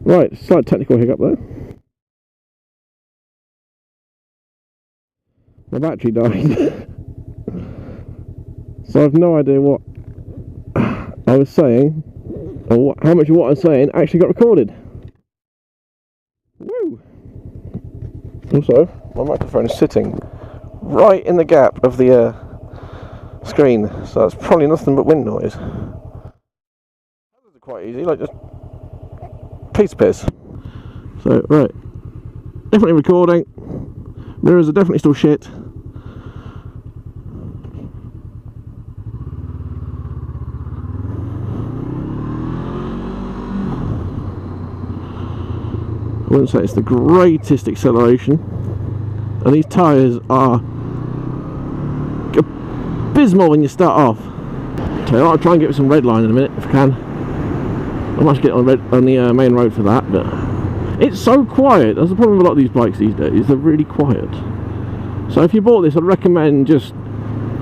Right, slight technical hiccup there. My battery died. So I've no idea what I was saying, or how much of what I was saying actually got recorded. Woo! Also, my microphone is sitting right in the gap of the screen, so that's probably nothing but wind noise. Those are quite easy, like just piece of piss. So, right, definitely recording. Mirrors are definitely still shit. I wouldn't say it's the greatest acceleration, and these tyres are abysmal when you start off. So I'll try and get some red line in a minute if I can. I might get on the main road for that, but it's so quiet. That's the problem with a lot of these bikes these days, they're really quiet. So if you bought this, I'd recommend just,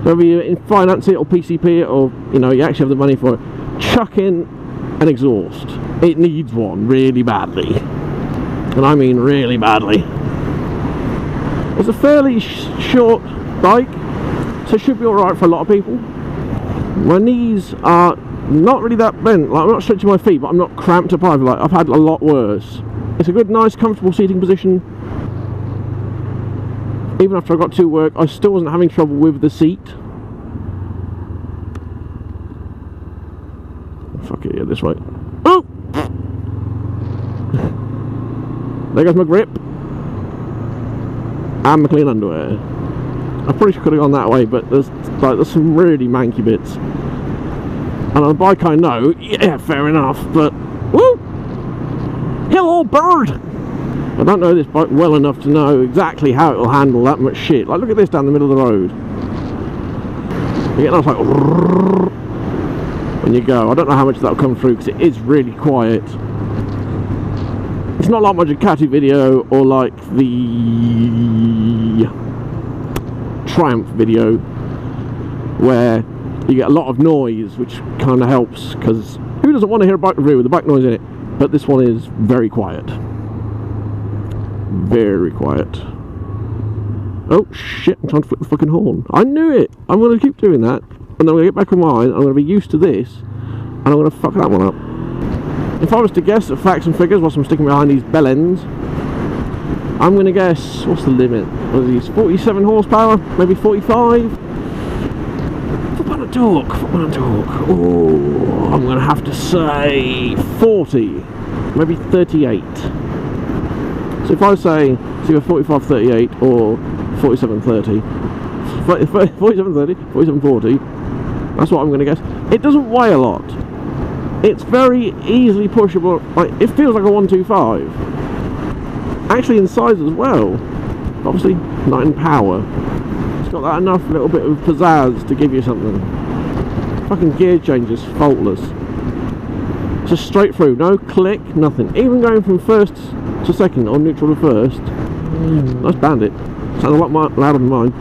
whether you finance it or PCP it, or you know, you actually have the money for it, chuck in an exhaust. It needs one really badly. And I mean really badly. It's a fairly short bike, so it should be alright for a lot of people. My knees are not really that bent, like I'm not stretching my feet, but I'm not cramped up either. Like I've had a lot worse. It's a good, nice, comfortable seating position. Even after I got to work, I still wasn't having trouble with the seat. Fuck it, yeah, this way. Oh! There goes my grip and my clean underwear. I probably could have gone that way, but there's some really manky bits. And on a bike I know, yeah, fair enough, but woo! Hello, bird! I don't know this bike well enough to know exactly how it will handle that much shit. Like, look at this down the middle of the road. You get nice, like, when you go. I don't know how much that'll come through because it is really quiet. It's not like my Ducati video or like the Triumph video where you get a lot of noise, which kind of helps, because who doesn't want to hear a bike review with the bike noise in it? But this one is very quiet. Very quiet. Oh shit, I'm trying to flip the fucking horn. I knew it! I'm going to keep doing that, and then I'm going to get back on mine, I'm going to be used to this, and I'm going to fuck that one up. If I was to guess at facts and figures whilst I'm sticking behind these bell ends, I'm going to guess, what's the limit? What are these, 47 horsepower? Maybe 45? Foot-pound of torque, foot-pound of torque. Oh, I'm going to have to say 40, maybe 38. So if I say it's either 45-38 or 47-30, 47-30, 47-40, that's what I'm going to guess. It doesn't weigh a lot. It's very easily pushable, like it feels like a 125. Actually in size as well. Obviously not in power. It's got that enough little bit of pizzazz to give you something. Fucking gear change is faultless. Just straight through, no click, nothing. Even going from first to second or neutral to first. Nice Bandit. Sounds a lot louder than mine.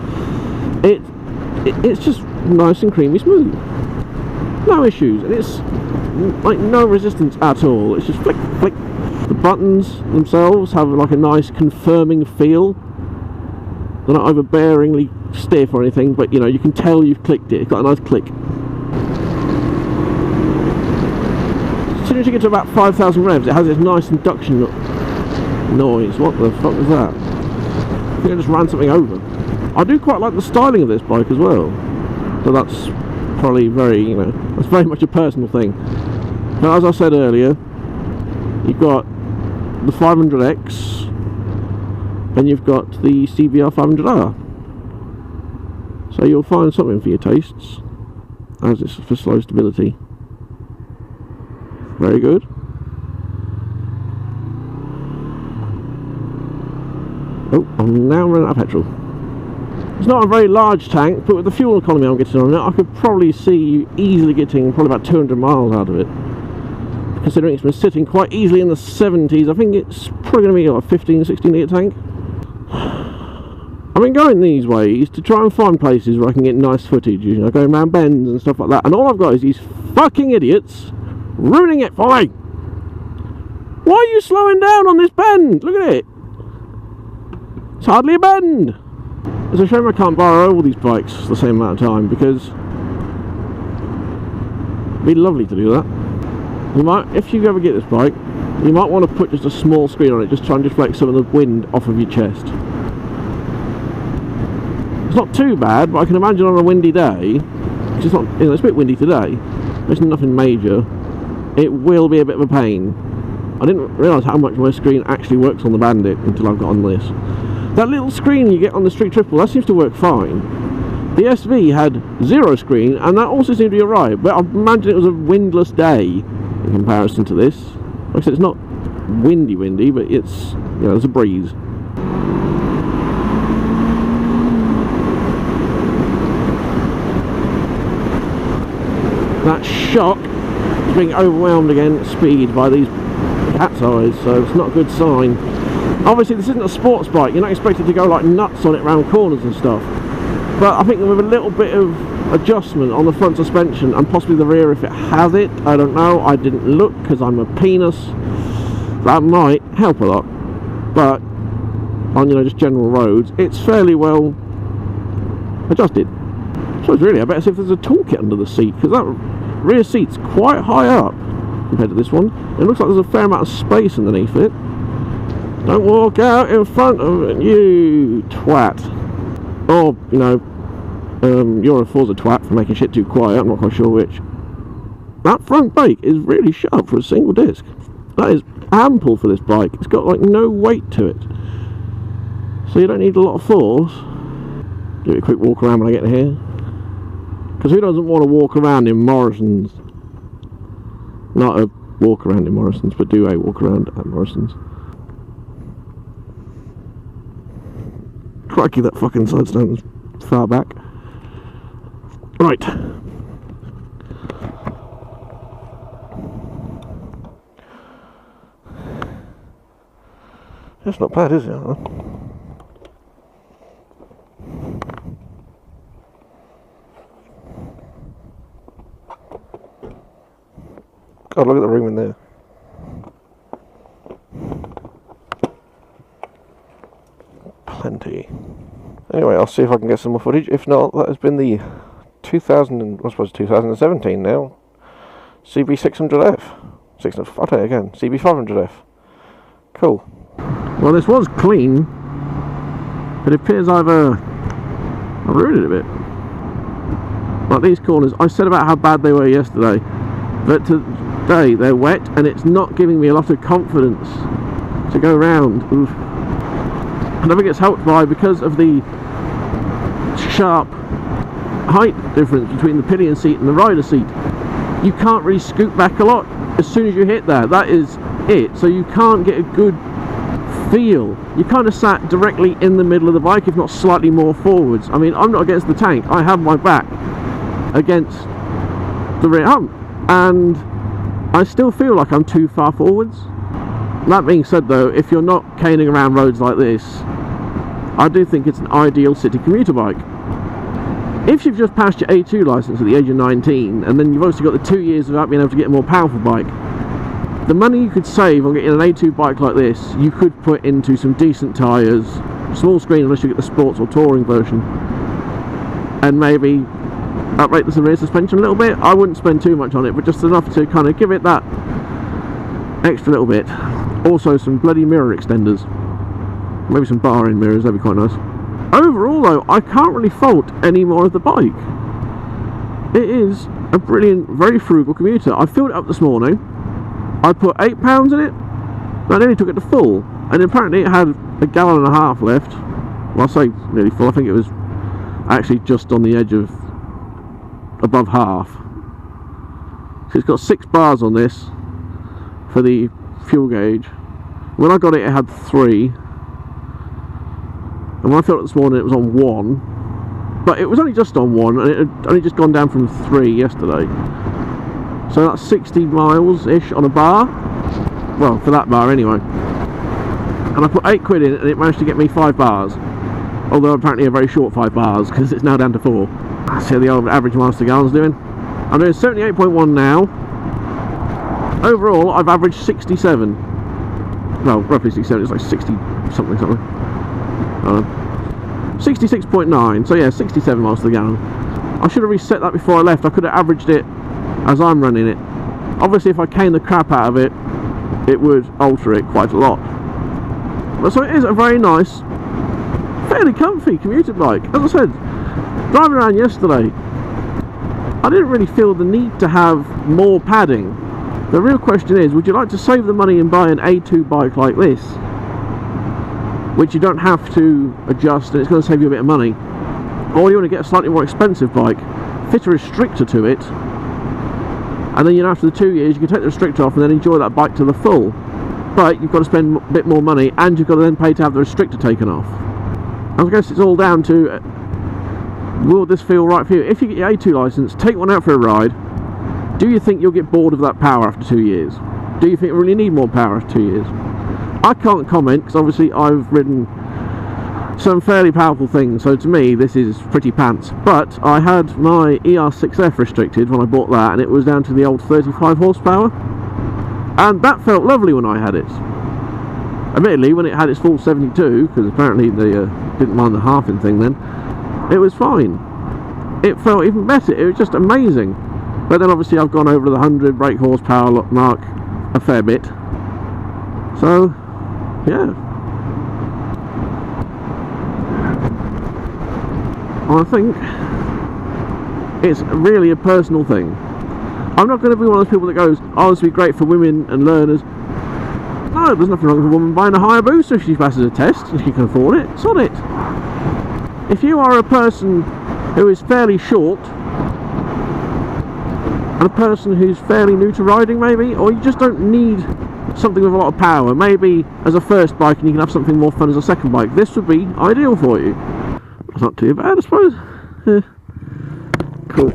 It's just nice and creamy smooth. No issues, and it's like no resistance at all. It's just flick, flick. The buttons themselves have like a nice confirming feel. They're not overbearingly stiff or anything, but you know, you can tell you've clicked it. It's got a nice click. As soon as you get to about 5,000 revs, it has this nice induction noise. What the fuck was that? I think I just ran something over. I do quite like the styling of this bike as well. So that's probably very, you know, that's very much a personal thing. But as I said earlier, you've got the 500X and you've got the CBR500R. So you'll find something for your tastes, as it's for slow stability. Very good. Oh, I'm now running out of petrol. It's not a very large tank, but with the fuel economy I'm getting on it, I could probably see you easily getting probably about 200 miles out of it. Considering it's been sitting quite easily in the 70s, I think it's probably going to be like a 15-16 litre tank. I've been going these ways to try and find places where I can get nice footage, you know, going around bends and stuff like that, and all I've got is these fucking idiots ruining it for me! Why are you slowing down on this bend? Look at it. It's hardly a bend. It's a shame I can't borrow all these bikes the same amount of time, because it'd be lovely to do that. You might, if you ever get this bike, you might want to put just a small screen on it, just try and deflect some of the wind off of your chest. It's not too bad, but I can imagine on a windy day, it's not, you know, it's a bit windy today, there's nothing major, it will be a bit of a pain. I didn't realise how much my screen actually works on the Bandit until I've got on this. That little screen you get on the Street Triple, that seems to work fine. The SV had 0 screen, and that also seemed to be alright, but I imagine it was a windless day in comparison to this. Like I said, it's not windy, but it's, you know, there's a breeze. That shock is being overwhelmed again at speed by these cat's eyes, so it's not a good sign. Obviously this isn't a sports bike, you're not expected to go like nuts on it around corners and stuff, but I think with a little bit of adjustment on the front suspension and possibly the rear if it has it, I don't know, I didn't look because I'm a penis, that might help a lot. But on, you know, just general roads, it's fairly well adjusted. So it's really, I better see if there's a toolkit under the seat, because that rear seat's quite high up compared to this one. It looks like there's a fair amount of space underneath it. Don't walk out in front of it, you twat. Or, you know, you're a Forza twat for making shit too quiet, I'm not quite sure which. That front brake is really sharp for a single disc. That is ample for this bike. It's got like no weight to it. So you don't need a lot of force. Give it a quick walk around when I get here. Because who doesn't want to walk around in Morrison's? Not a walk around in Morrison's, but do a walk around at Morrison's. Crikey, that fucking side stands far back. Right. That's not bad, is it? Huh? God, look at the room in there. Plenty. Anyway, I'll see if I can get some more footage. If not, that has been the 2017 now, CB600F. I tell you again, CB500F. Cool. Well, this was clean, but it appears I've ruined it a bit. Like these corners, I said about how bad they were yesterday, but today they're wet and it's not giving me a lot of confidence to go round. Oof. And I think it's helped by, because of the sharp height difference between the pillion seat and the rider seat, you can't really scoot back a lot as soon as you hit there. That is it. So you can't get a good feel. You kind of sat directly in the middle of the bike, if not slightly more forwards. I mean, I'm not against the tank, I have my back against the rear hump, and I still feel like I'm too far forwards. That being said though, if you're not caning around roads like this, I do think it's an ideal city commuter bike. If you've just passed your A2 license at the age of 19, and then you've obviously got the 2 years without being able to get a more powerful bike, the money you could save on getting an A2 bike like this, you could put into some decent tyres, small screen unless you get the sports or touring version, and maybe uprate the rear suspension a little bit. I wouldn't spend too much on it, but just enough to kind of give it that extra little bit. Also some bloody mirror extenders, maybe some bar end mirrors, that'd be quite nice. Overall though, I can't really fault any more of the bike. It is a brilliant, very frugal commuter. I filled it up this morning, I put £8 in it, and I nearly took it to full, and apparently it had a gallon and a half left. Well, I say nearly full, I think it was actually just on the edge of above half. So it's got 6 bars on this for the fuel gauge. When I got it, it had 3, and when I filled it this morning it was on 1, but it was only just on 1, and it had only just gone down from 3 yesterday. So that's 60 miles ish on a bar, well, for that bar anyway. And I put £8 in it and it managed to get me 5 bars, although apparently a very short 5 bars, because it's now down to 4. That's how the old average miles to gallon's doing. I'm doing 78.1 now. Overall I've averaged 67, well, roughly 67, it's like 60 something. 66.9, so yeah, 67 miles to the gallon. I should have reset that before I left. I could have averaged it as I'm running it. Obviously if I cane the crap out of it, it would alter it quite a lot. But so it is a very nice, fairly comfy commuter bike. As I said, driving around yesterday, I didn't really feel the need to have more padding. The real question is, would you like to save the money and buy an A2 bike like this, which you don't have to adjust and it's going to save you a bit of money, or you want to get a slightly more expensive bike, fit a restrictor to it, and then after the 2 years you can take the restrictor off and then enjoy that bike to the full, but you've got to spend a bit more money and you've got to then pay to have the restrictor taken off. I guess it's all down to, will this feel right for you? If you get your A2 licence, take one out for a ride. Do you think you'll get bored of that power after 2 years? Do you think you really need more power after 2 years? I can't comment because obviously I've ridden some fairly powerful things, so to me this is pretty pants. But I had my ER6F restricted when I bought that, and it was down to the old 35 horsepower, and that felt lovely when I had it. Admittedly, when it had its full 72, because apparently they didn't mind the halving thing then, it was fine. It felt even better. It was just amazing. But then obviously I've gone over the 100 brake horsepower mark a fair bit. So, yeah. I think it's really a personal thing. I'm not going to be one of those people that goes, oh, this would be great for women and learners. No, there's nothing wrong with a woman buying a Hayabusa if she passes a test, if she can afford it. Sod it. If you are a person who is fairly short, and a person who's fairly new to riding maybe, or you just don't need something with a lot of power, maybe as a first bike and you can have something more fun as a second bike, this would be ideal for you. It's not too bad, I suppose. Yeah. Cool.